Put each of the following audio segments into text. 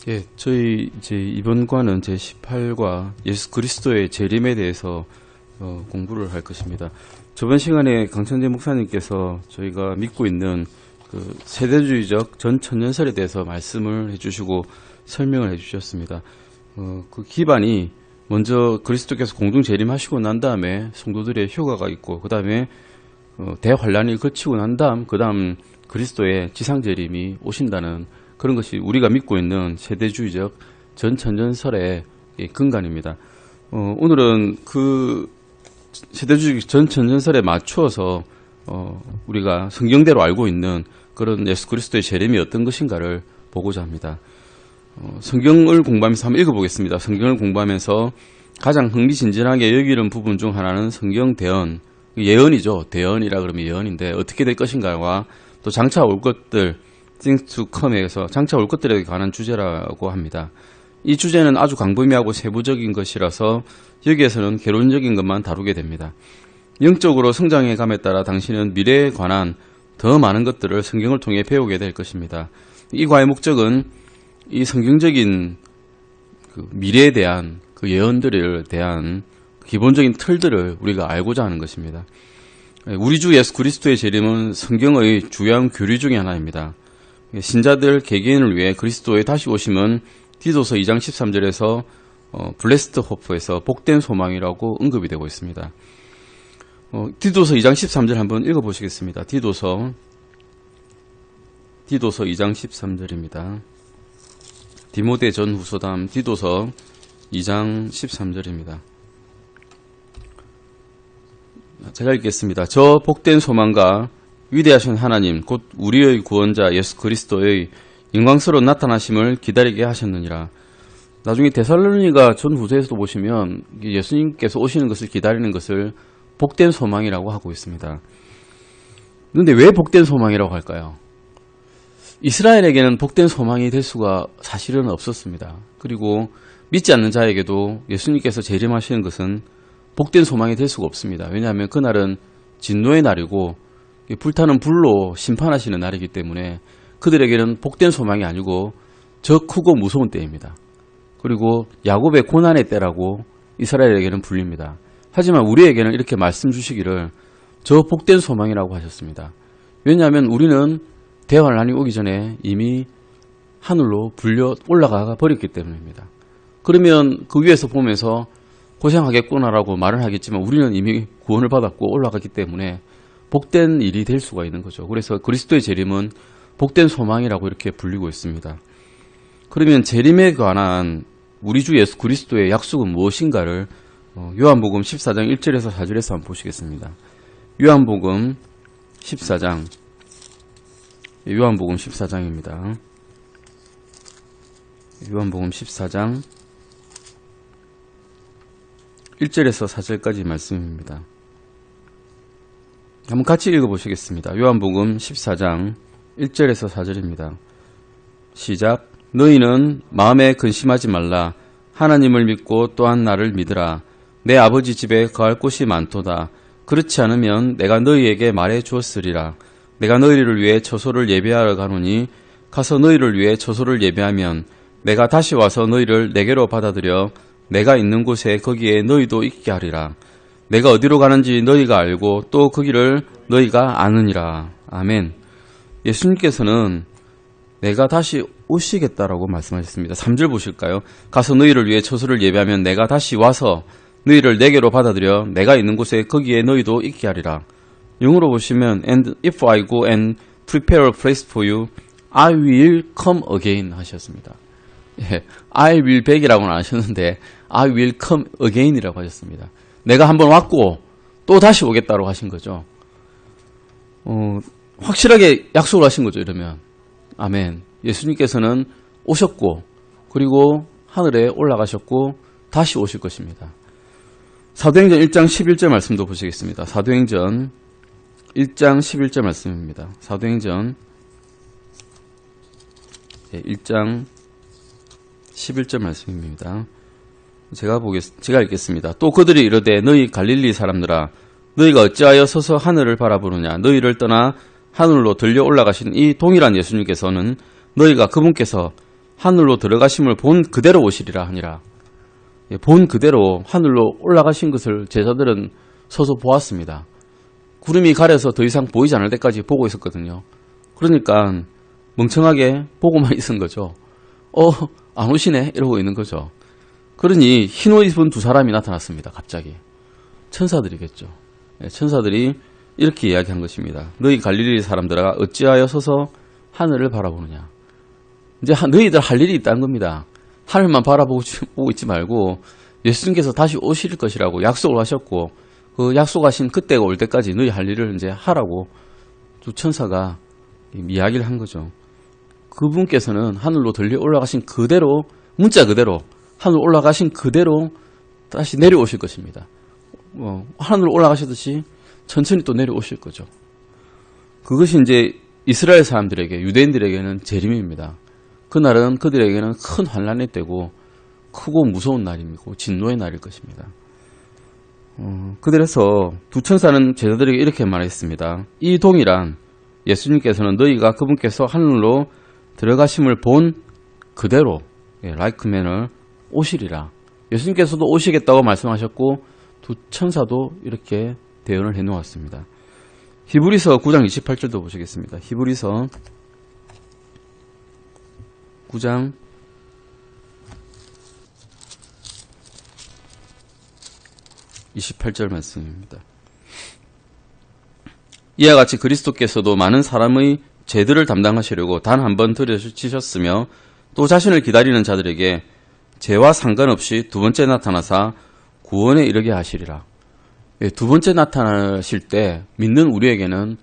예, 저희 이제 이번 과는 제18과 예수 그리스도의 재림에 대해서 공부를 할 것입니다. 저번 시간에 강천재 목사님께서 저희가 믿고 있는 그 세대주의적 전천년설에 대해서 말씀을 해주시고 설명을 해주셨습니다. 그 기반이 먼저 그리스도께서 공중 재림하시고 난 다음에 성도들의 휴가가 있고 그 다음에 대환란이 거치고 난 다음 그 다음 그리스도의 지상 재림이 오신다는 그런 것이 우리가 믿고 있는 세대주의적 전천년설의 근간입니다. 오늘은 그 세대주의적 전천년설에 맞추어서 우리가 성경대로 알고 있는 그런 예수 그리스도의 재림이 어떤 것인가를 보고자 합니다. 성경을 공부하면서 한번 읽어보겠습니다. 성경을 공부하면서 가장 흥미진진하게 여기는 부분 중 하나는 성경 대언, 예언이죠. 대언이라 그러면 예언인데 어떻게 될 것인가와 또 장차 올 것들, things to come에서 장차 올 것들에 관한 주제라고 합니다. 이 주제는 아주 광범위하고 세부적인 것이라서 여기에서는 개론적인 것만 다루게 됩니다. 영적으로 성장해 감에 따라 당신은 미래에 관한 더 많은 것들을 성경을 통해 배우게 될 것입니다. 이 과의 목적은 이 성경적인 그 미래에 대한 그 예언들에 대한 기본적인 틀들을 우리가 알고자 하는 것입니다. 우리 주 예수 그리스도의 재림은 성경의 주요한 교리 중에 하나입니다. 신자들 개개인을 위해 그리스도의 다시 오심은 디도서 2장 13절에서 블레스트 호프에서 복된 소망이라고 언급이 되고 있습니다. 디도서 2장 13절 한번 읽어보시겠습니다. 디도서 2장 13절입니다. 디모데 전후서담 디도서 2장 13절입니다. 제가 읽겠습니다. 저 복된 소망과 위대하신 하나님 곧 우리의 구원자 예수 그리스도의 영광스러운 나타나심을 기다리게 하셨느니라. 나중에 데살로니가 전후서에서도 보시면 예수님께서 오시는 것을 기다리는 것을 복된 소망이라고 하고 있습니다. 그런데 왜 복된 소망이라고 할까요? 이스라엘에게는 복된 소망이 될 수가 사실은 없었습니다. 그리고 믿지 않는 자에게도 예수님께서 재림하시는 것은 복된 소망이 될 수가 없습니다. 왜냐하면 그날은 진노의 날이고 불타는 불로 심판하시는 날이기 때문에 그들에게는 복된 소망이 아니고 저 크고 무서운 때입니다. 그리고 야곱의 고난의 때라고 이스라엘에게는 불립니다. 하지만 우리에게는 이렇게 말씀 주시기를 저 복된 소망이라고 하셨습니다. 왜냐하면 우리는 대환란이 오기 전에 이미 하늘로 불려 올라가 버렸기 때문입니다. 그러면 그 위에서 보면서 고생하겠구나라고 말을 하겠지만 우리는 이미 구원을 받았고 올라갔기 때문에 복된 일이 될 수가 있는 거죠. 그래서 그리스도의 재림은 복된 소망이라고 이렇게 불리고 있습니다. 그러면 재림에 관한 우리 주 예수 그리스도의 약속은 무엇인가를 요한복음 14장 1절에서 4절에서 한번 보시겠습니다. 요한복음 14장입니다. 요한복음 14장 1절에서 4절까지 말씀입니다. 한번 같이 읽어보시겠습니다. 요한복음 14장 1절에서 4절입니다. 시작. 너희는 마음에 근심하지 말라. 하나님을 믿고 또한 나를 믿으라. 내 아버지 집에 거할 곳이 많도다. 그렇지 않으면 내가 너희에게 말해 주었으리라. 내가 너희를 위해 처소를 예배하러 가노니 가서 너희를 위해 처소를 예배하면 내가 다시 와서 너희를 내게로 받아들여 내가 있는 곳에 거기에 너희도 있게 하리라. 내가 어디로 가는지 너희가 알고 또 그 길을 너희가 아느니라. 아멘. 예수님께서는 내가 다시 오시겠다라고 말씀하셨습니다. 3절 보실까요? 가서 너희를 위해 처소를 예배하면 내가 다시 와서 너희를 내게로 받아들여 내가 있는 곳에 거기에 너희도 있게 하리라. 영어로 보시면 And if I go and prepare a place for you, I will come again 하셨습니다. 예, I will back이라고는 안 하셨는데 I will come again이라고 하셨습니다. 내가 한번 왔고 또 다시 오겠다고 하신 거죠. 확실하게 약속을 하신 거죠. 이러면 아멘. 예수님께서는 오셨고 그리고 하늘에 올라가셨고 다시 오실 것입니다. 사도행전 1장 11절 말씀도 보시겠습니다. 사도행전 1장 11절 말씀입니다. 사도행전 1장 11절 말씀입니다. 제가 읽겠습니다. 또 그들이 이르되 너희 갈릴리 사람들아 너희가 어찌하여 서서 하늘을 바라보느냐. 너희를 떠나 하늘로 들려 올라가신 이 동일한 예수님께서는 너희가 그분께서 하늘로 들어가심을 본 그대로 오시리라 하니라. 예, 본 그대로 하늘로 올라가신 것을 제자들은 서서 보았습니다. 구름이 가려서 더 이상 보이지 않을 때까지 보고 있었거든요. 그러니까 멍청하게 보고만 있은 거죠. 안 오시네? 이러고 있는 거죠. 그러니 흰 옷 입은 두 사람이 나타났습니다. 갑자기. 천사들이겠죠. 예, 천사들이 이렇게 이야기한 것입니다. 너희 갈릴리 사람들아 어찌하여 서서 하늘을 바라보느냐. 이제 너희들 할 일이 있다는 겁니다. 하늘만 바라보고 있지 말고 예수님께서 다시 오실 것이라고 약속을 하셨고 그 약속하신 그때가 올 때까지 너희 할 일을 이제 하라고 두 천사가 이야기를 한 거죠. 그분께서는 하늘로 들려 올라가신 그대로 문자 그대로 하늘 올라가신 그대로 다시 내려오실 것입니다. 하늘로 올라가시듯이 천천히 또 내려오실 거죠. 그것이 이제 이스라엘 사람들에게 유대인들에게는 재림입니다. 그날은 그들에게는 큰 환란의 때고 크고 무서운 날이고 진노의 날일 것입니다. 그래서 두 천사는 제자들에게 이렇게 말했습니다. 이 동일한 예수님께서는 너희가 그분께서 하늘로 들어가심을 본 그대로 like manner 오시리라. 예수님께서도 오시겠다고 말씀하셨고 두 천사도 이렇게 대언을 해놓았습니다. 히브리서 9장 28절도 보시겠습니다. 히브리서 9장 28절 말씀입니다. 이와 같이 그리스도께서도 많은 사람의 죄들을 담당하시려고 단 한 번 들여지셨으며 또 자신을 기다리는 자들에게 죄와 상관없이 두 번째 나타나사 구원에 이르게 하시리라. 두 번째 나타나실 때 믿는 우리에게는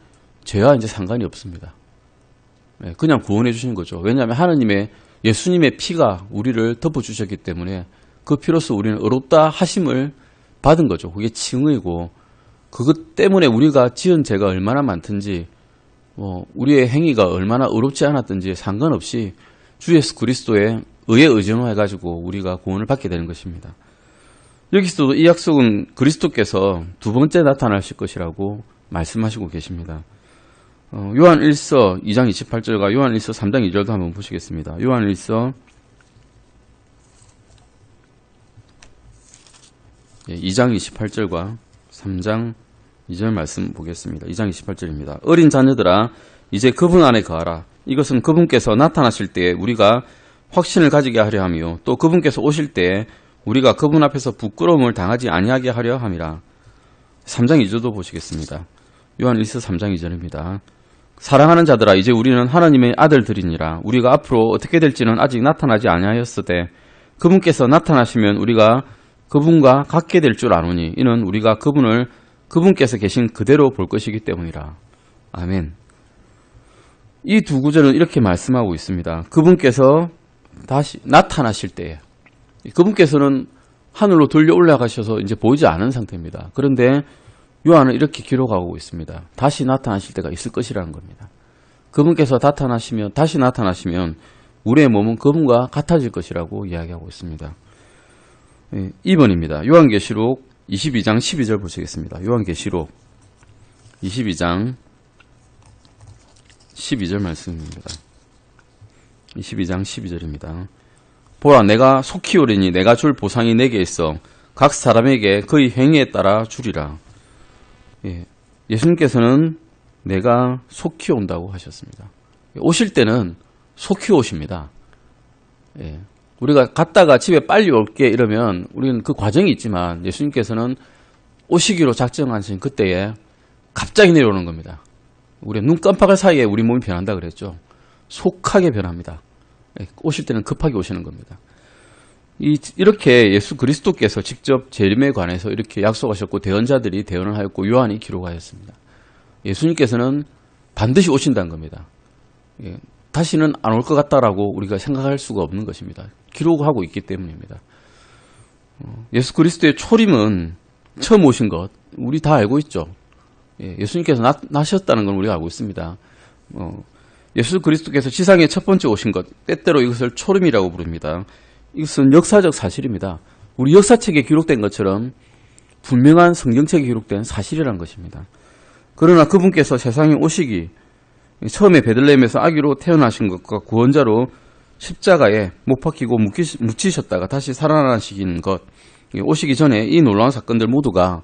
죄와 이제 상관이 없습니다. 그냥 구원해 주시는 거죠. 왜냐하면 하나님의 예수님의 피가 우리를 덮어주셨기 때문에 그 피로써 우리는 의롭다 하심을 받은 거죠. 그게 칭의고 그것 때문에 우리가 지은 죄가 얼마나 많든지 우리의 행위가 얼마나 의롭지 않았든지 상관없이 주 예수 그리스도의 의에 의존해가지고 우리가 구원을 받게 되는 것입니다. 여기서도 이 약속은 그리스도께서 두 번째 나타나실 것이라고 말씀하시고 계십니다. 요한 1서 2장 28절과 요한 1서 3장 2절도 한번 보시겠습니다. 요한 1서 2장 28절과 3장 2절 말씀 보겠습니다. 2장 28절입니다. 어린 자녀들아 이제 그분 안에 거하라. 이것은 그분께서 나타나실 때에 우리가 확신을 가지게 하려 하며 또 그분께서 오실 때에 우리가 그분 앞에서 부끄러움을 당하지 아니하게 하려 함이라. 3장 2절도 보시겠습니다. 요한 1서 3장 2절입니다. 사랑하는 자들아 이제 우리는 하나님의 아들들이니라. 우리가 앞으로 어떻게 될지는 아직 나타나지 아니하였으되 그분께서 나타나시면 우리가 그분과 같게 될 줄 아노니 이는 우리가 그분께서 계신 그대로 볼 것이기 때문이라. 아멘. 이 두 구절은 이렇게 말씀하고 있습니다. 그분께서 다시 나타나실 때에 그분께서는 하늘로 들려 올라가셔서 이제 보이지 않은 상태입니다. 그런데 요한은 이렇게 기록하고 있습니다. 다시 나타나실 때가 있을 것이라는 겁니다. 그분께서 다시 나타나시면 우리의 몸은 그분과 같아질 것이라고 이야기하고 있습니다. 2번입니다. 요한계시록 22장 12절 보시겠습니다. 요한계시록 22장 12절 말씀입니다. 22장 12절입니다. 보라 내가 속히 오리니 내가 줄 보상이 내게 있어 각 사람에게 그의 행위에 따라 주리라. 예수님께서는 내가 속히 온다고 하셨습니다. 오실 때는 속히 오십니다. 우리가 갔다가 집에 빨리 올게 이러면 우리는 그 과정이 있지만 예수님께서는 오시기로 작정하신 그때에 갑자기 내려오는 겁니다. 우리 눈 깜빡할 사이에 우리 몸이 변한다 그랬죠. 속하게 변합니다. 오실 때는 급하게 오시는 겁니다. 이렇게 예수 그리스도께서 직접 재림에 관해서 이렇게 약속하셨고 대언자들이 대언을 하였고 요한이 기록하였습니다. 예수님께서는 반드시 오신다는 겁니다. 다시는 안 올 것 같다라고 우리가 생각할 수가 없는 것입니다. 기록하고 있기 때문입니다. 예수 그리스도의 초림은 처음 오신 것 우리 다 알고 있죠. 예수님께서 나셨다는 건 우리가 알고 있습니다. 예수 그리스도께서 지상에 첫 번째 오신 것 때때로 이것을 초림이라고 부릅니다. 이것은 역사적 사실입니다. 우리 역사책에 기록된 것처럼 분명한 성경책에 기록된 사실이라는 것입니다. 그러나 그분께서 세상에 오시기 처음에 베들레헴에서 아기로 태어나신 것과 구원자로 십자가에 못 박히고 묻히셨다가 다시 살아나신 것, 오시기 전에 이 놀라운 사건들 모두가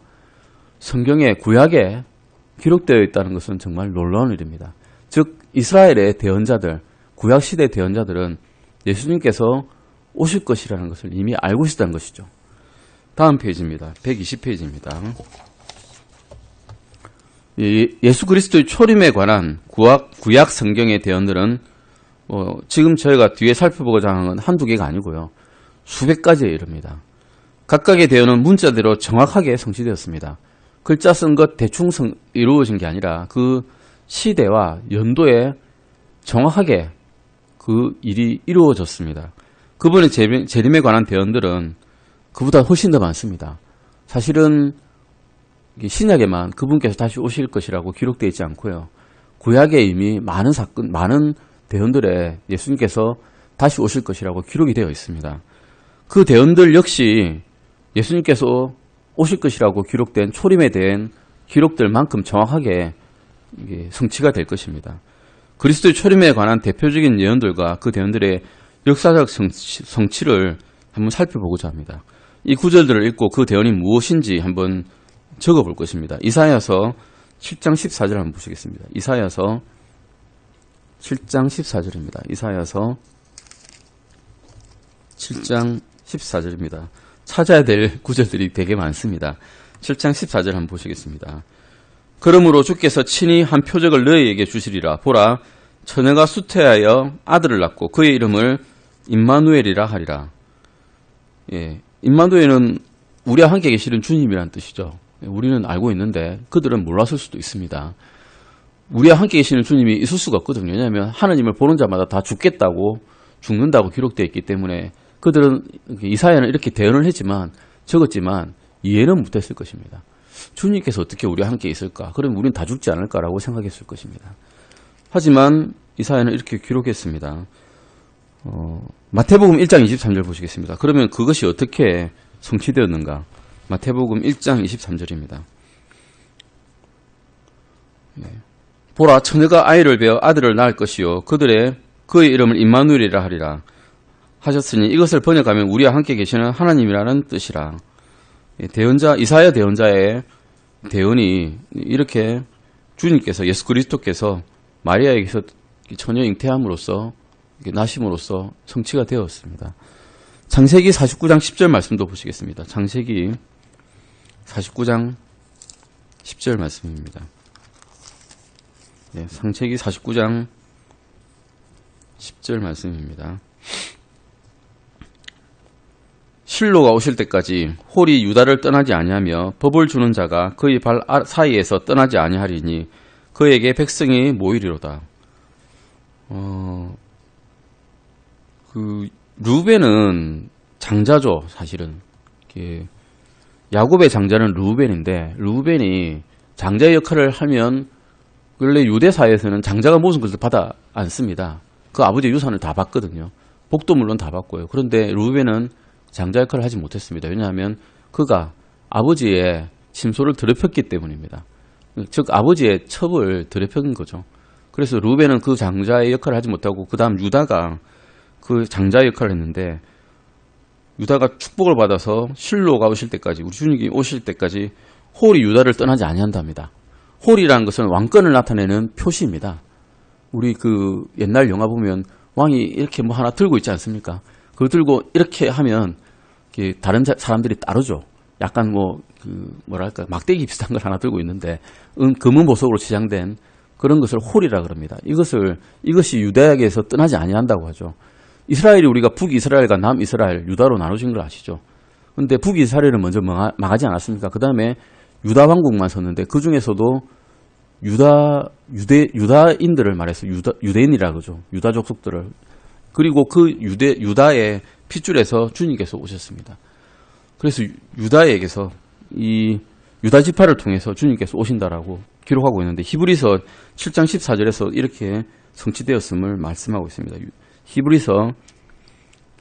성경의 구약에 기록되어 있다는 것은 정말 놀라운 일입니다. 즉 이스라엘의 대언자들, 구약시대 대언자들은 예수님께서 오실 것이라는 것을 이미 알고 있었다는 것이죠. 다음 페이지입니다. 120페이지입니다. 예수 그리스도의 초림에 관한 구약 성경의 대언들은 지금 저희가 뒤에 살펴보고자 하는 건 한두 개가 아니고요. 수백 가지에 이릅니다. 각각의 대언은 문자대로 정확하게 성취되었습니다. 글자 쓴 것 대충 이루어진 게 아니라 그 시대와 연도에 정확하게 그 일이 이루어졌습니다. 그분의 재림에 관한 대언들은 그보다 훨씬 더 많습니다. 사실은 신약에만 그분께서 다시 오실 것이라고 기록되어 있지 않고요. 구약에 이미 많은 사건, 많은 대언들에 예수님께서 다시 오실 것이라고 기록이 되어 있습니다. 그 대언들 역시 예수님께서 오실 것이라고 기록된 초림에 대한 기록들만큼 정확하게 성취가 될 것입니다. 그리스도의 초림에 관한 대표적인 예언들과 그 대언들의 역사적 성취를 한번 살펴보고자 합니다. 이 구절들을 읽고 그 대언이 무엇인지 한번 적어볼 것입니다. 이사야서 7장 14절 한번 보시겠습니다. 이사야서 7장 14절입니다. 이사야서 7장 14절입니다. 찾아야 될 구절들이 되게 많습니다. 7장 14절 한번 보시겠습니다. 그러므로 주께서 친히 한 표적을 너희에게 주시리라. 보라, 처녀가 수태하여 아들을 낳고 그의 이름을 임마누엘이라 하리라. 예, 임마누엘은 우리와 함께 계시는 주님이란 뜻이죠. 우리는 알고 있는데 그들은 몰랐을 수도 있습니다. 우리와 함께 계시는 주님이 있을 수가 없거든요. 왜냐하면 하나님을 보는 자마다 다 죽는다고 기록되어 있기 때문에 그들은 이사야는 이렇게 대언을 했지만 적었지만 이해는 못했을 것입니다. 주님께서 어떻게 우리와 함께 있을까? 그럼 우리는 다 죽지 않을까라고 생각했을 것입니다. 하지만 이사야는 이렇게 기록했습니다. 마태복음 1장 23절 보시겠습니다. 그러면 그것이 어떻게 성취되었는가? 마태복음 1장 23절입니다. 보라, 처녀가 아이를 베어 아들을 낳을 것이요 그의 이름을 임마누엘이라 하리라 하셨으니 이것을 번역하면 우리와 함께 계시는 하나님이라는 뜻이라. 대언자 이사야 대언자의 대언이 이렇게 주님께서 예수 그리스도께서 마리아에게서 처녀 잉태함으로써 나심으로써 성취가 되었습니다. 창세기 49장 10절 말씀도 보시겠습니다. 창세기 49장 10절 말씀입니다. 창세기 49장 10절 말씀입니다. 실로가 오실 때까지 홀이 유다를 떠나지 아니하며 법을 주는 자가 그의 발 사이에서 떠나지 아니하리니 그에게 백성이 모이리로다. 루벤은 장자죠, 사실은. 야곱의 장자는 루벤인데, 루벤이 장자의 역할을 하면, 원래 유대 사회에서는 장자가 모든 것을 받아 안습니다. 그 아버지의 유산을 다 받거든요. 복도 물론 다 받고요. 그런데 루벤은 장자 역할을 하지 못했습니다. 왜냐하면 그가 아버지의 침소를 더럽혔기 때문입니다. 즉, 아버지의 첩을 더럽힌 거죠. 그래서 루벤은 그 장자의 역할을 하지 못하고, 그 다음 유다가 그 장자의 역할을 했는데, 유다가 축복을 받아서 실로가 오실 때까지, 우리 주님이 오실 때까지 홀이 유다를 떠나지 아니한답니다. 홀이라는 것은 왕권을 나타내는 표시입니다. 우리 그 옛날 영화 보면 왕이 이렇게 뭐 하나 들고 있지 않습니까? 그걸 들고 이렇게 하면 다른 사람들이 따르죠. 약간 뭐랄까 막대기 비슷한 걸 하나 들고 있는데 금은 보석으로 치장된 그런 것을 홀이라 그럽니다. 이것이 유대에게서 떠나지 아니한다고 하죠. 이스라엘이 우리가 북이스라엘과 남이스라엘, 유다로 나눠진 걸 아시죠? 그런데 북이스라엘은 먼저 망하지 않았습니까? 그 다음에 유다 왕국만 섰는데 그 중에서도 유다인들을 말해서 유대인이라 그러죠. 유다 족속들을. 그리고 그 유다의 핏줄에서 주님께서 오셨습니다. 그래서 유다에게서 이 유다 지파를 통해서 주님께서 오신다라고 기록하고 있는데 히브리서 7장 14절에서 이렇게 성취되었음을 말씀하고 있습니다. 히브리서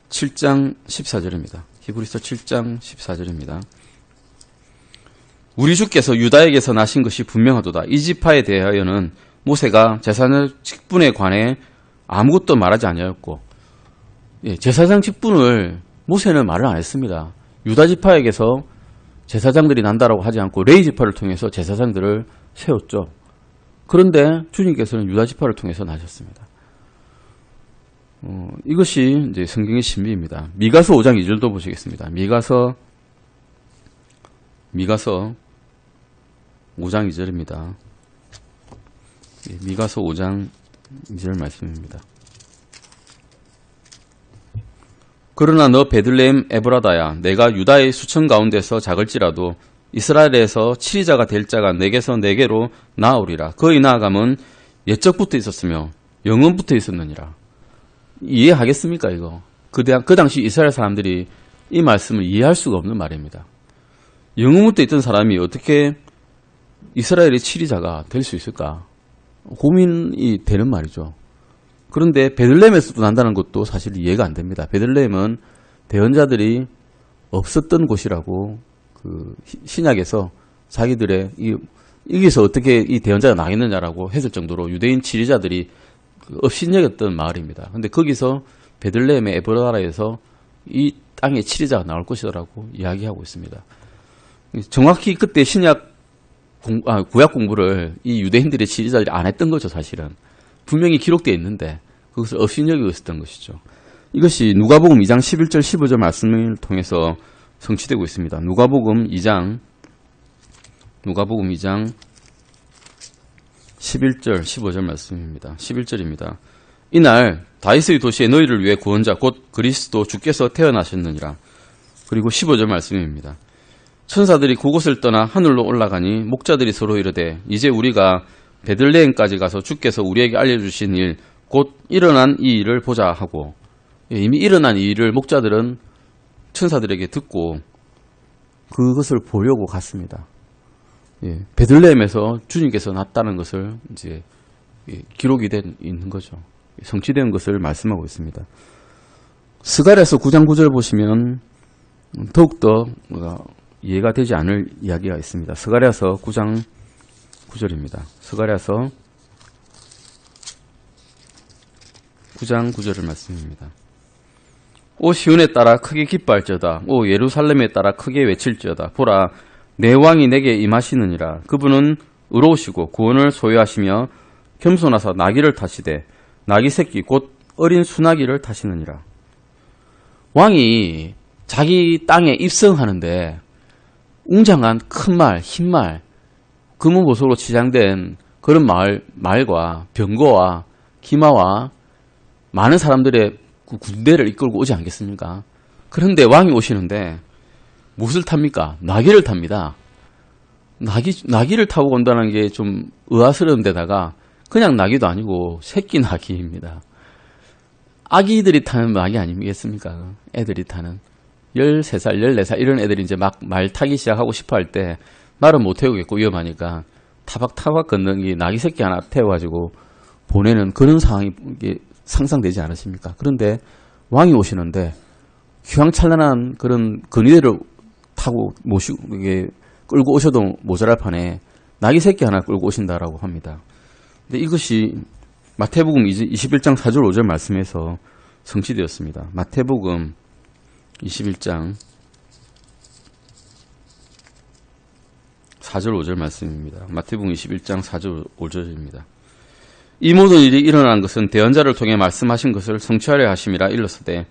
7장 14절입니다. 히브리서 7장 14절입니다. 우리 주께서 유다에게서 나신 것이 분명하도다. 이 지파에 대하여는 모세가 제사장 직분에 관해 아무것도 말하지 아니하였고, 제사장 직분을 모세는 말을 안 했습니다. 유다 지파에게서 제사장들이 난다라고 하지 않고 레위 지파를 통해서 제사장들을 세웠죠. 그런데 주님께서는 유다 지파를 통해서 나셨습니다. 이것이 이제 성경의 신비입니다. 미가서 5장 2절도 보시겠습니다. 미가서 5장 2절입니다. 미가서 5장 2절 말씀입니다. 그러나 너 베들레헴 에브라다야, 내가 유다의 수천 가운데서 작을지라도 이스라엘에서 치리자가 될 자가 내게서 내게로 나아오리라. 그의 나아감은 옛적부터 있었으며 영원부터 있었느니라. 이해하겠습니까 이거? 그 당시 이스라엘 사람들이 이 말씀을 이해할 수가 없는 말입니다. 영원부터 있던 사람이 어떻게 이스라엘의 치리자가 될 수 있을까? 고민이 되는 말이죠. 그런데 베들레헴에서도 난다는 것도 사실 이해가 안 됩니다. 베들레헴은 대언자들이 없었던 곳이라고 그 신약에서 자기들의 여기서 어떻게 이 대언자가 나겠느냐라고 했을 정도로 유대인 치리자들이 업신여겼던 마을입니다. 근데 거기서 베들레헴의 에브라다에서 이 땅에 치리자가 나올 것이라고 이야기하고 있습니다. 정확히 그때 구약 공부를 이 유대인들의 치리자들이 안 했던 거죠, 사실은. 분명히 기록되어 있는데 그것을 업신여기고 있었던 것이죠. 이것이 누가복음 2장 11절 15절 말씀을 통해서 성취되고 있습니다. 누가복음 2장 11절 15절 말씀입니다. 11절입니다. 이날 다윗의 도시에 너희를 위해 구원자 곧 그리스도 주께서 태어나셨느니라. 그리고 15절 말씀입니다. 천사들이 그곳을 떠나 하늘로 올라가니 목자들이 서로 이르되 이제 우리가 베들레헴까지 가서 주께서 우리에게 알려주신 일 곧 일어난 이 일을 보자 하고, 이미 일어난 이 일을 목자들은 천사들에게 듣고 그것을 보려고 갔습니다. 베들레헴에서 주님께서 났다는 것을 이제 기록이 있는 거죠. 성취된 것을 말씀하고 있습니다. 스가랴서 9장 9절 보시면 더욱더 이해가 되지 않을 이야기가 있습니다. 스가랴서 9장 9절입니다. 스가랴서 9장 9절을 말씀입니다. 오 시온에 따라 크게 기뻐할지어다. 오 예루살렘에 따라 크게 외칠지어다. 보라 내 왕이 내게 임하시느니라. 그분은 의로우시고 구원을 소유하시며 겸손하사 나귀를 타시되 나귀 새끼 곧 어린 수나귀를 타시느니라. 왕이 자기 땅에 입성하는데 웅장한 큰 말, 흰 말, 금은보석으로 치장된 그런 말과 병거와 기마와 많은 사람들의 군대를 이끌고 오지 않겠습니까? 그런데 왕이 오시는데 무엇을 탑니까? 나귀를 탑니다. 나귀를 타고 온다는 게 좀 의아스러운 데다가 그냥 나귀도 아니고 새끼 나귀입니다. 아기들이 타는 나귀 아니겠습니까? 애들이 타는 13살, 14살 이런 애들이 이제 막 말 타기 시작하고 싶어 할 때 말은 못 태우겠고 위험하니까 타박타박 걷는 게 나귀 새끼 하나 태워가지고 보내는 그런 상황이 상상되지 않으십니까? 그런데 왕이 오시는데 휘황찬란한 그런 근위대를 타고 끌고 오셔도 모자랄 판에 나귀 새끼 하나 끌고 오신다라고 합니다. 근데 이것이 마태복음 21장 4절 5절 말씀에서 성취되었습니다. 마태복음 21장 4절 5절 말씀입니다. 마태복음 21장 4절 5절입니다. 이 모든 일이 일어난 것은 대언자를 통해 말씀하신 것을 성취하려 하심이라 일렀으되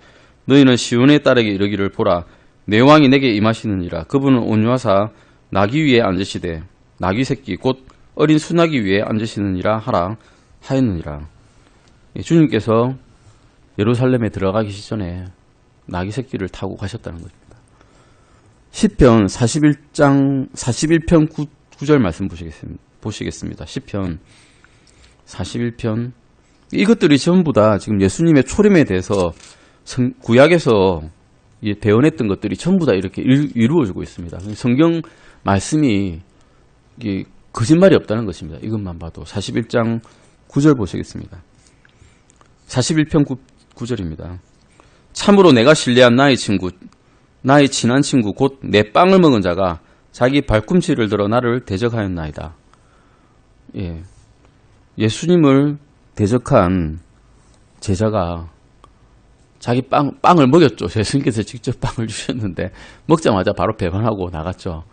너희는 시온의 딸에게 이르기를 보라 내 왕이 내게 임하시느니라. 그분은 온유하사 나귀 위에 앉으시되 나귀 새끼 곧 어린 수나귀 위에 앉으시느니라 하라 하였느니라. 주님께서 예루살렘에 들어가기 전에 나귀 새끼를 타고 가셨다는 것입니다. 시편 41편 9절 말씀 보시겠습니다. 시편 41편 이것들이 전부 다 지금 예수님의 초림에 대해서 구약에서 대언했던 것들이 전부 다 이렇게 이루어지고 있습니다. 성경 말씀이 거짓말이 없다는 것입니다. 이것만 봐도 41장 9절 보시겠습니다. 41편 9절입니다. 참으로 내가 신뢰한 나의 친구, 나의 친한 친구 곧 내 빵을 먹은 자가 자기 발꿈치를 들어 나를 대적하였나이다. 예수님을 대적한 제자가 자기 빵을 먹였죠. 예수님께서 직접 빵을 주셨는데 먹자마자 바로 배반하고 나갔죠.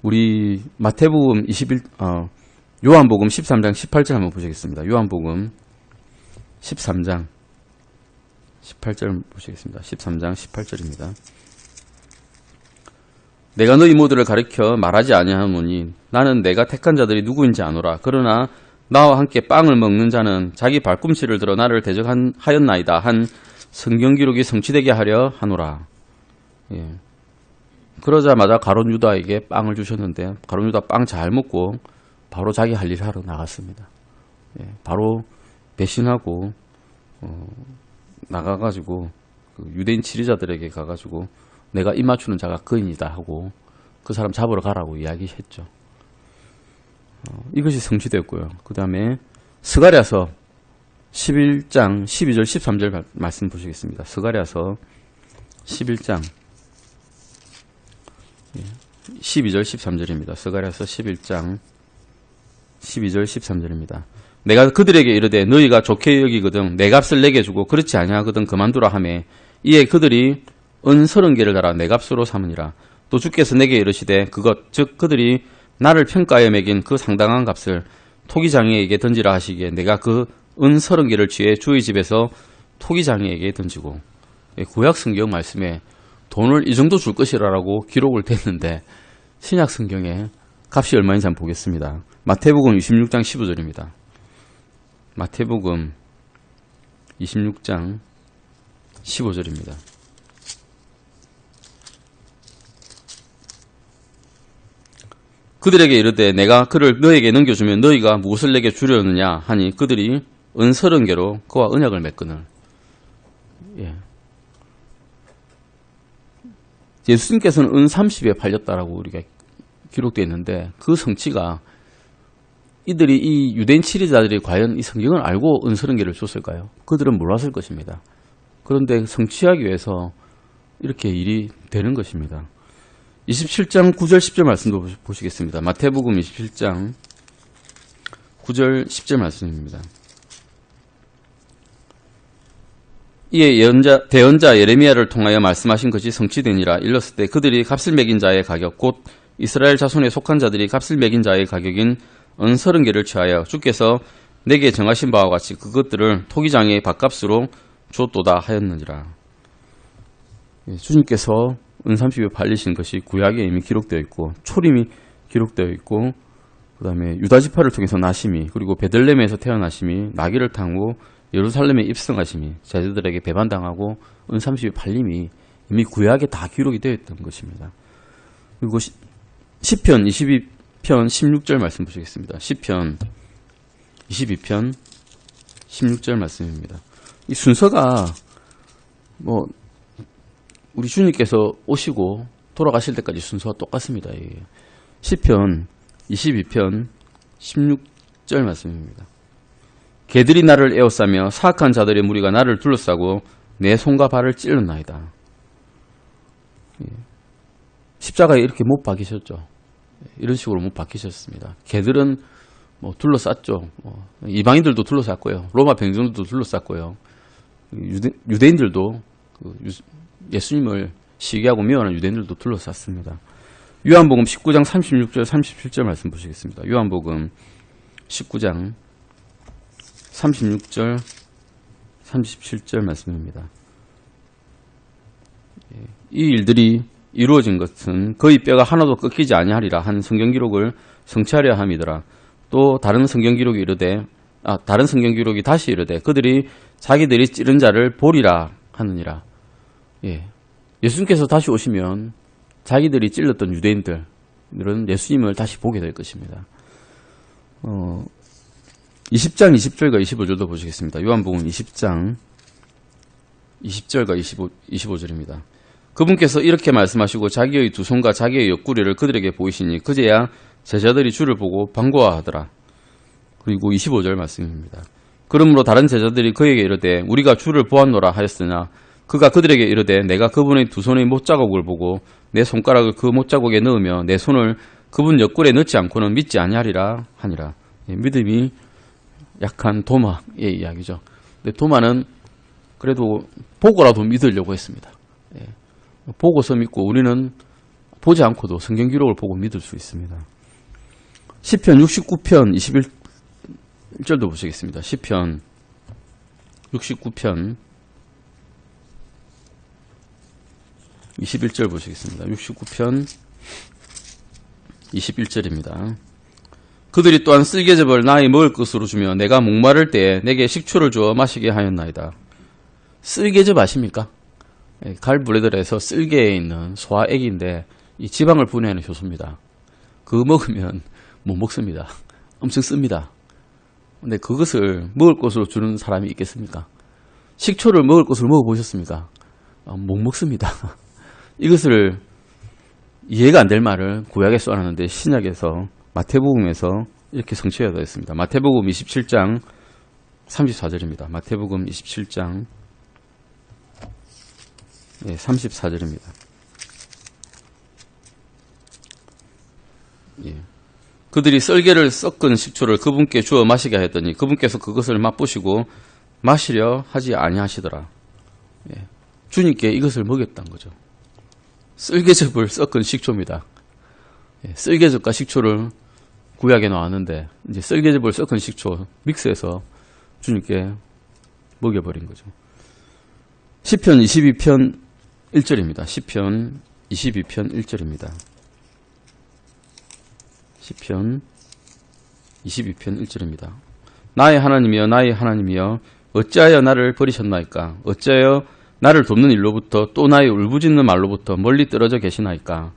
우리 마태복음 요한복음 13장 18절 한번 보시겠습니다. 요한복음 13장 18절 보시겠습니다. 13장 18절입니다. 내가 너희 모두를 가르쳐 말하지 아니하노니 나는 내가 택한 자들이 누구인지 아노라. 그러나 나와 함께 빵을 먹는 자는 자기 발꿈치를 들어 나를 대적하였나이다 한 성경 기록이 성취되게 하려 하노라. 예. 그러자마자 가룟 유다에게 빵을 주셨는데 가룟 유다 빵 잘 먹고 바로 자기 할 일 하러 나갔습니다. 예. 바로 배신하고 나가가지고 그 유대인 치리자들에게 가가지고 내가 입 맞추는 자가 그인이다 하고 그 사람 잡으러 가라고 이야기했죠. 이것이 성취되었고요. 그 다음에 스가랴서 11장 12절 13절 말씀 보시겠습니다. 스가랴서 11장 12절 13절입니다. 스가랴서 11장 12절 13절입니다. 내가 그들에게 이르되 너희가 좋게 여기거든 내 값을 내게 주고 그렇지 아니하거든 그만두라 하매 이에 그들이 은 30개를 달아 내 값으로 삼으니라. 또 주께서 내게 이르시되 그것 즉 그들이 나를 평가하여 매긴 그 상당한 값을 토기장이에게 던지라 하시기에 내가 그 은 30개를 취해 주의 집에서 토기장이에게 던지고 구약 성경 말씀에 돈을 이 정도 줄 것이라고 기록을 됐는데 신약 성경에 값이 얼마인지 한번 보겠습니다. 마태복음 26장 15절입니다. 마태복음 26장 15절입니다. 그들에게 이르되 내가 그를 너에게 넘겨주면 너희가 무엇을 내게 주려느냐 하니 그들이 은 30개로 그와 언약을 맺거늘. 예. 예수님께서는 은 30에 팔렸다라고 우리가 기록되어 있는데 그 성취가 이들이 이 유대인 치리자들이 과연 이 성경을 알고 은 30개를 줬을까요? 그들은 몰랐을 것입니다. 그런데 성취하기 위해서 이렇게 일이 되는 것입니다. 27장 9절 10절 말씀도 보시겠습니다. 마태복음 27장 9절 10절 말씀입니다. 이에 대언자 예레미야를 통하여 말씀하신 것이 성취되니라. 일렀을 때 그들이 값을 매긴 자의 가격 곧 이스라엘 자손에 속한 자들이 값을 매긴 자의 가격인 은 30개를 취하여 주께서 내게 정하신 바와 같이 그것들을 토기장의 밥값으로 주었도다 하였느니라. 주님께서 은 30에 팔리신 것이 구약에 이미 기록되어 있고 초림이 기록되어 있고 그 다음에 유다지파를 통해서 나심이 그리고 베들레헴에서 태어나심이 나귀를 타고 예루살렘에 입성하심이 제자들에게 배반당하고 은 30의 팔림이 이미 구약에 다 기록이 되어 있던 것입니다. 그리고 시편 22편 16절 말씀 보시겠습니다. 시편 22편 16절 말씀입니다. 이 순서가 우리 주님께서 오시고 돌아가실 때까지 순서가 똑같습니다. 시편 22편 16절 말씀입니다. 개들이 나를 에워싸며 사악한 자들의 무리가 나를 둘러싸고 내 손과 발을 찔렀나이다. 십자가에 이렇게 못 박히셨죠. 이런 식으로 못 박히셨습니다. 개들은 둘러쌌죠. 이방인들도 둘러쌌고요. 로마 병정들도 둘러쌌고요. 유대인들도 예수님을 시기하고 미워하는 유대인들도 둘러쌌습니다. 요한복음 19장 36절 37절 말씀 보시겠습니다. 요한복음 19장 36절 37절 말씀입니다. 이 일들이 이루어진 것은 그의 뼈가 하나도 꺾이지 아니하리라 한 성경 기록을 성취하려 함이더라. 또 다른 성경 기록이 다시 이르되 그들이 자기들이 찌른 자를 보리라 하느니라. 예수님께서 다시 오시면 자기들이 찔렀던 유대인들은 예수님을 다시 보게 될 것입니다. 20장 20절과 25절도 보시겠습니다. 요한복음 20장 20절과 25절입니다. 그분께서 이렇게 말씀하시고 자기의 두 손과 자기의 옆구리를 그들에게 보이시니 그제야 제자들이 주를 보고 반가워하더라. 그리고 25절 말씀입니다. 그러므로 다른 제자들이 그에게 이르되 우리가 주를 보았노라 하였으나 그가 그들에게 이르되 내가 그분의 두 손의 못자국을 보고 내 손가락을 그 못자국에 넣으며 내 손을 그분 옆구리에 넣지 않고는 믿지 아니하리라 하니라. 믿음이 약한 도마의 이야기죠. 근데 도마는 그래도 보고라도 믿으려고 했습니다. 예. 보고서 믿고 우리는 보지 않고도 성경 기록을 보고 믿을 수 있습니다. 시편 69편 21절도 보시겠습니다. 시편 69편 21절 보시겠습니다. 69편 21절입니다. 그들이 또한 쓸개즙을 나의 먹을 것으로 주며 내가 목마를 때에 내게 식초를 주어 마시게 하였나이다. 쓸개즙 아십니까? 갈브레들에서 쓸개에 있는 소화액인데 이 지방을 분해하는 효소입니다. 그거 먹으면 못 먹습니다. 엄청 씁니다. 근데 그것을 먹을 것으로 주는 사람이 있겠습니까? 식초를 먹을 것으로 먹어보셨습니까? 못 먹습니다. 이것을 이해가 안 될 말을 구약에 써놨는데 신약에서 마태복음에서 이렇게 성취가 되었습니다. 마태복음 27장 34절입니다. 마태복음 27장 34절입니다. 예. 그들이 썰개를 섞은 식초를 그분께 주어 마시게 하였더니 그분께서 그것을 맛보시고 마시려 하지 아니하시더라. 예. 주님께 이것을 먹였다는 거죠. 쓸개즙을 섞은 식초입니다. 예. 쓸개즙과 식초를 구약에 나왔는데 이제 쓸개즙을 섞은 식초 믹스해서 주님께 먹여버린 거죠. 시편 22편 1절입니다. 시편 22편 1절입니다. 시편 22편 1절입니다. 나의 하나님이여 나의 하나님이여 어찌하여 나를 버리셨나이까? 어찌하여 나를 돕는 일로부터 또 나의 울부짖는 말로부터 멀리 떨어져 계시나이까?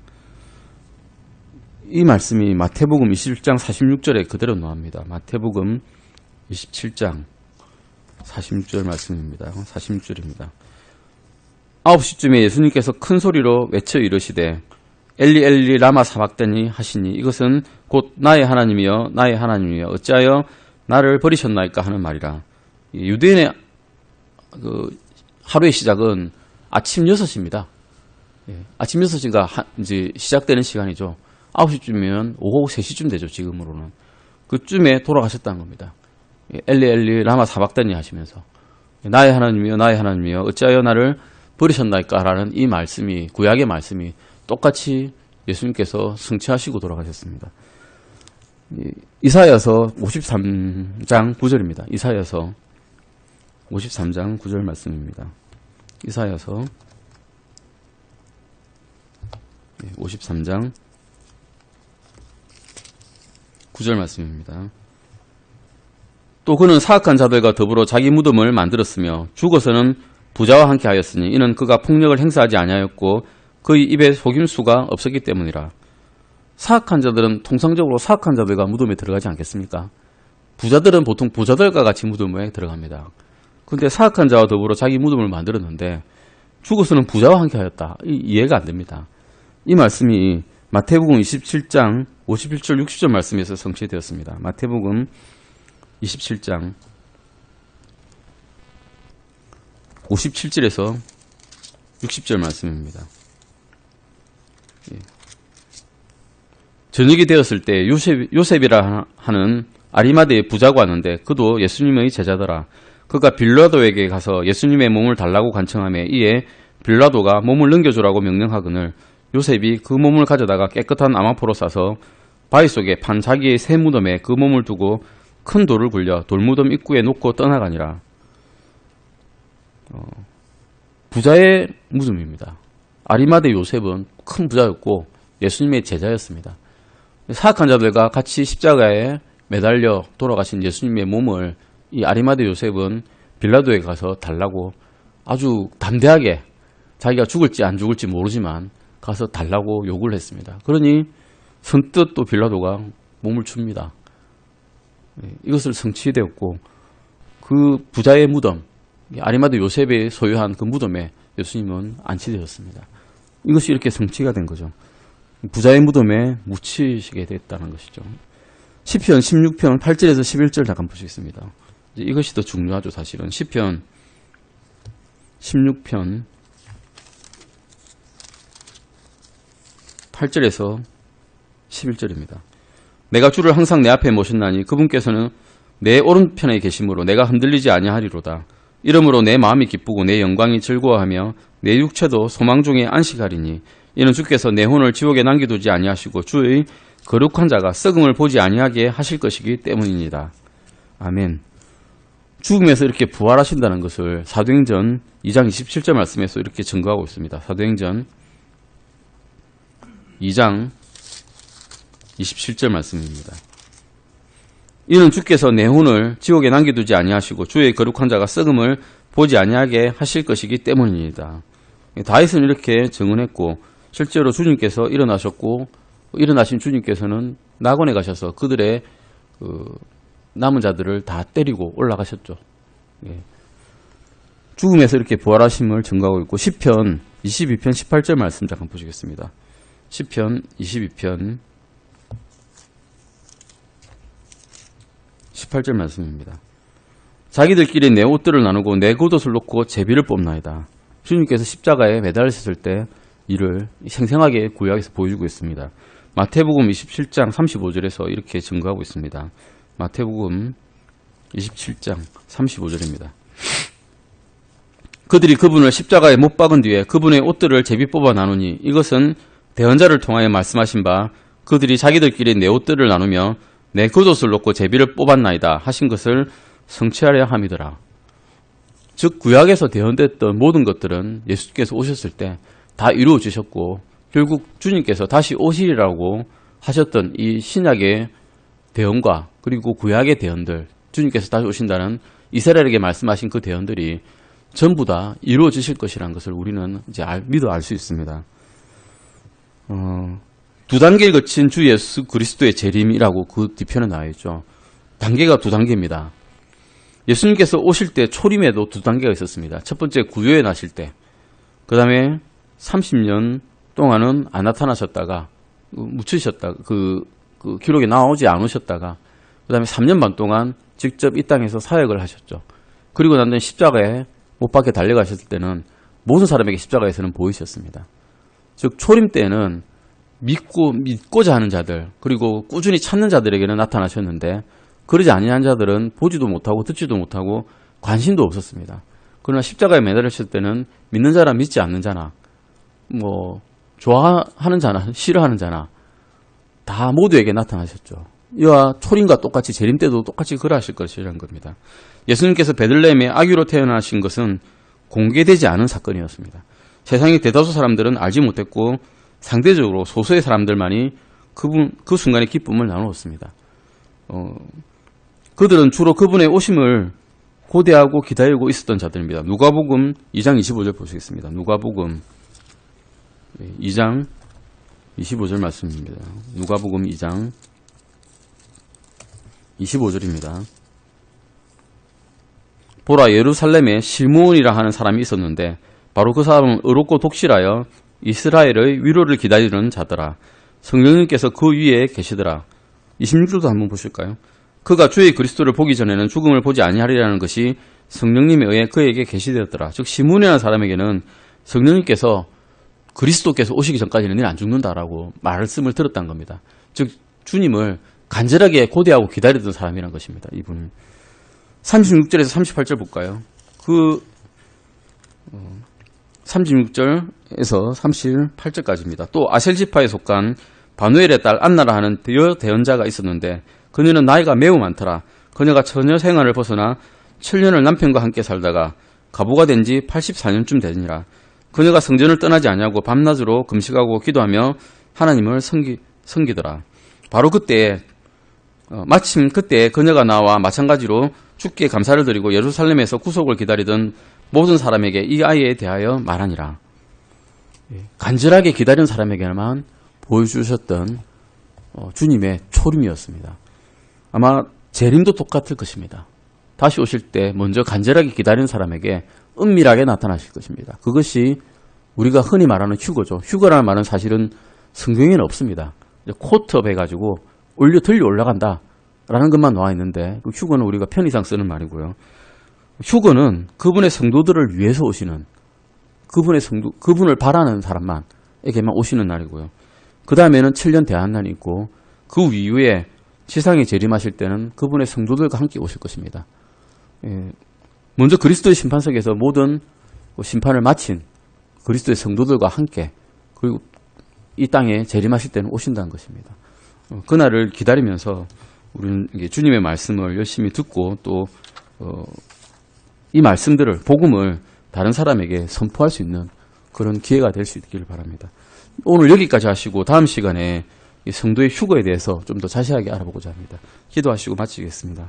이 말씀이 마태복음 27장 46절에 그대로 나옵니다. 마태복음 27장 46절 말씀입니다. 46절입니다. 9시쯤에 예수님께서 큰 소리로 외쳐 이르시되 엘리 엘리 라마 사박다니 하시니 이것은 곧 나의 하나님이여 나의 하나님이여 어찌하여 나를 버리셨나이까 하는 말이라. 유대인의 하루의 시작은 아침 6시입니다. 아침 6시가 이제 시작되는 시간이죠. 9시쯤이면 오후 3시쯤 되죠. 지금으로는. 그쯤에 돌아가셨다는 겁니다. 엘리 엘리 라마 사박다니 하시면서 나의 하나님이여 나의 하나님이여 어찌하여 나를 버리셨나이까 라는 이 말씀이 구약의 말씀이 똑같이 예수님께서 성취하시고 돌아가셨습니다. 이사야서 53장 9절입니다. 이사야서 53장 9절 말씀입니다. 이사야서 53장 9절 말씀입니다. 또 그는 사악한 자들과 더불어 자기 무덤을 만들었으며 죽어서는 부자와 함께 하였으니 이는 그가 폭력을 행사하지 아니하였고 그의 입에 속임수가 없었기 때문이라. 사악한 자들은 통상적으로 사악한 자들과 무덤에 들어가지 않겠습니까? 부자들은 보통 부자들과 같이 무덤에 들어갑니다. 그런데 사악한 자와 더불어 자기 무덤을 만들었는데 죽어서는 부자와 함께 하였다. 이해가 안 됩니다. 이 말씀이 마태복음 27장 51절 60절 말씀에서 성취되었습니다. 마태복음 27장 57절에서 60절 말씀입니다. 저녁이 되었을 때 요셉이라 하는 아리마대의 부자가 왔는데 그도 예수님의 제자더라. 그가 빌라도에게 가서 예수님의 몸을 달라고 간청하며 이에 빌라도가 몸을 넘겨주라고 명령하거늘 요셉이 그 몸을 가져다가 깨끗한 아마포로 싸서 바위 속에 판 자기의 새 무덤에 그 몸을 두고 큰 돌을 굴려 돌무덤 입구에 놓고 떠나가니라. 부자의 무덤입니다. 아리마대 요셉은 큰 부자였고 예수님의 제자였습니다. 사악한 자들과 같이 십자가에 매달려 돌아가신 예수님의 몸을 이 아리마대 요셉은 빌라도에 가서 달라고 아주 담대하게 자기가 죽을지 안 죽을지 모르지만 가서 달라고 요구를 했습니다. 그러니 선뜻 또 빌라도가 몸을 줍니다. 이것을 성취되었고 그 부자의 무덤, 아리마대 요셉이 소유한 그 무덤에 예수님은 안치되었습니다. 이것이 이렇게 성취가 된 거죠. 부자의 무덤에 묻히시게 됐다는 것이죠. 시편 16편 8절에서 11절 잠깐 보시겠습니다. 이것이 더 중요하죠. 사실은 시편 16편 8절에서 11절입니다. 내가 주를 항상 내 앞에 모셨나니 그분께서는 내 오른편에 계심으로 내가 흔들리지 아니하리로다. 이러므로 내 마음이 기쁘고 내 영광이 즐거워하며 내 육체도 소망 중에 안식하리니 이는 주께서 내 혼을 지옥에 남겨두지 아니하시고 주의 거룩한 자가 썩음을 보지 아니하게 하실 것이기 때문입니다. 아멘. 죽음에서 이렇게 부활하신다는 것을 사도행전 2장 27절 말씀에서 이렇게 증거하고 있습니다. 사도행전 2장 27절 말씀입니다. 이는 주께서 내 혼을 지옥에 남겨두지 아니하시고 주의 거룩한 자가 썩음을 보지 아니하게 하실 것이기 때문입니다. 다윗은 이렇게 증언했고 실제로 주님께서 일어나셨고 일어나신 주님께서는 낙원에 가셔서 그들의 남은 자들을 다 때리고 올라가셨죠. 예. 죽음에서 이렇게 부활하심을 증거하고 있고 시편 22편 18절 말씀 잠깐 보시겠습니다. 시편 22편 18절 말씀입니다. 자기들끼리 내 옷들을 나누고 내 겉옷을 놓고 제비를 뽑나이다. 주님께서 십자가에 매달리셨을 때 이를 생생하게 구약에서 보여주고 있습니다. 마태복음 27장 35절에서 이렇게 증거하고 있습니다. 마태복음 27장 35절입니다. 그들이 그분을 십자가에 못 박은 뒤에 그분의 옷들을 제비 뽑아 나누니 이것은 대언자를 통하여 말씀하신 바 그들이 자기들끼리 내 옷들을 나누며 내 겉옷을 놓고 제비를 뽑았나이다 하신 것을 성취하려 함이더라. 즉 구약에서 대언됐던 모든 것들은 예수께서 오셨을 때 다 이루어지셨고 결국 주님께서 다시 오시리라고 하셨던 이 신약의 대언과 그리고 구약의 대언들, 주님께서 다시 오신다는 이스라엘에게 말씀하신 그 대언들이 전부 다 이루어지실 것이라는 것을 우리는 이제 믿어 알 수 있습니다. 두 단계를 거친 주 예수 그리스도의 재림이라고 그 뒤편에 나와 있죠. 단계가 두 단계입니다. 예수님께서 오실 때 초림에도 두 단계가 있었습니다. 첫 번째 구유에 나실 때, 그 다음에 30년 동안은 안 나타나셨다가 묻히셨다가 그 기록에 나오지 않으셨다가 그 다음에 3년 반 동안 직접 이 땅에서 사역을 하셨죠. 그리고 난 뒤에 십자가에 못 박혀 달려가셨을 때는 모든 사람에게 십자가에서는 보이셨습니다. 즉 초림 때는 믿고자 하는 자들 그리고 꾸준히 찾는 자들에게는 나타나셨는데 그러지 아니한 자들은 보지도 못하고 듣지도 못하고 관심도 없었습니다. 그러나 십자가에 매달렸을 때는 믿는 자나 믿지 않는 자나 뭐 좋아하는 자나 싫어하는 자나 다 모두에게 나타나셨죠. 이와 초림과 똑같이 재림 때도 똑같이 그러하실 것이라는 겁니다. 예수님께서 베들레헴에 아기로 태어나신 것은 공개되지 않은 사건이었습니다. 세상의 대다수 사람들은 알지 못했고 상대적으로 소수의 사람들만이 그 순간의 기쁨을 나누었습니다. 그들은 주로 그분의 오심을 고대하고 기다리고 있었던 자들입니다. 누가복음 2장 25절 보시겠습니다. 누가복음 2장 25절 말씀입니다. 누가복음 2장 25절입니다. 보라 예루살렘에 시므온이라 하는 사람이 있었는데 바로 그 사람은 의롭고 독실하여 이스라엘의 위로를 기다리는 자더라. 성령님께서 그 위에 계시더라. 26절도 한번 보실까요? 그가 주의 그리스도를 보기 전에는 죽음을 보지 아니하리라는 것이 성령님에 의해 그에게 계시되었더라. 즉 시므온이라는 사람에게는 성령님께서 그리스도께서 오시기 전까지는 안 죽는다라고 말씀을 들었다는 겁니다. 즉 주님을 간절하게 고대하고 기다리던 사람이란 것입니다. 이분은 36절에서 38절 볼까요? 36절에서 38절까지입니다. 또 아셀지파에 속한 바누엘의 딸 안나라 하는 대언자가 있었는데 그녀는 나이가 매우 많더라. 그녀가 처녀 생활을 벗어나 7년을 남편과 함께 살다가 가부가 된 지 84년쯤 되니라. 그녀가 성전을 떠나지 아니하고 밤낮으로 금식하고 기도하며 하나님을 섬기더라. 바로 그때 마침 그때 그녀가 나와 마찬가지로 주께 감사를 드리고 예루살렘에서 구속을 기다리던 모든 사람에게 이 아이에 대하여 말하니라. 간절하게 기다린 사람에게만 보여주셨던 주님의 초림이었습니다. 아마 재림도 똑같을 것입니다. 다시 오실 때 먼저 간절하게 기다린 사람에게 은밀하게 나타나실 것입니다. 그것이 우리가 흔히 말하는 휴거죠. 휴거라는 말은 사실은 성경에는 없습니다. 코트업 해가지고 들려 올라간다 라는 것만 나와 있는데 그 휴거는 우리가 편의상 쓰는 말이고요. 휴거는 그분의 성도들을 위해서 오시는 그분을 바라는 사람만에게만 오시는 날이고요. 그 다음에는 7년 대한날이 있고 그 이후에 지상에 재림하실 때는 그분의 성도들과 함께 오실 것입니다. 먼저 그리스도의 심판석에서 모든 심판을 마친 그리스도의 성도들과 함께 그리고 이 땅에 재림하실 때는 오신다는 것입니다. 그날을 기다리면서 우리는 주님의 말씀을 열심히 듣고 또 이 말씀들을 복음을 다른 사람에게 선포할 수 있는 그런 기회가 될 수 있기를 바랍니다. 오늘 여기까지 하시고 다음 시간에 이 성도의 휴거에 대해서 좀 더 자세하게 알아보고자 합니다. 기도하시고 마치겠습니다.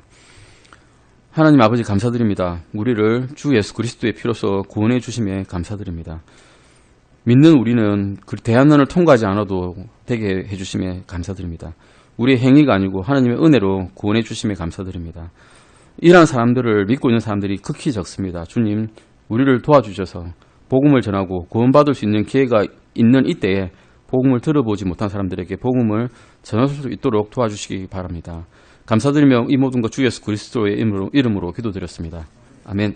하나님 아버지 감사드립니다. 우리를 주 예수 그리스도의 피로써 구원해 주심에 감사드립니다. 믿는 우리는 그 대한난을 통과하지 않아도 되게 해주심에 감사드립니다. 우리의 행위가 아니고 하나님의 은혜로 구원해 주심에 감사드립니다. 이러한 사람들을 믿고 있는 사람들이 극히 적습니다. 주님, 우리를 도와주셔서 복음을 전하고 구원받을 수 있는 기회가 있는 이때에 복음을 들어보지 못한 사람들에게 복음을 전할 수 있도록 도와주시기 바랍니다. 감사드리며 이 모든 것 주 예수 그리스도의 이름으로 기도드렸습니다. 아멘.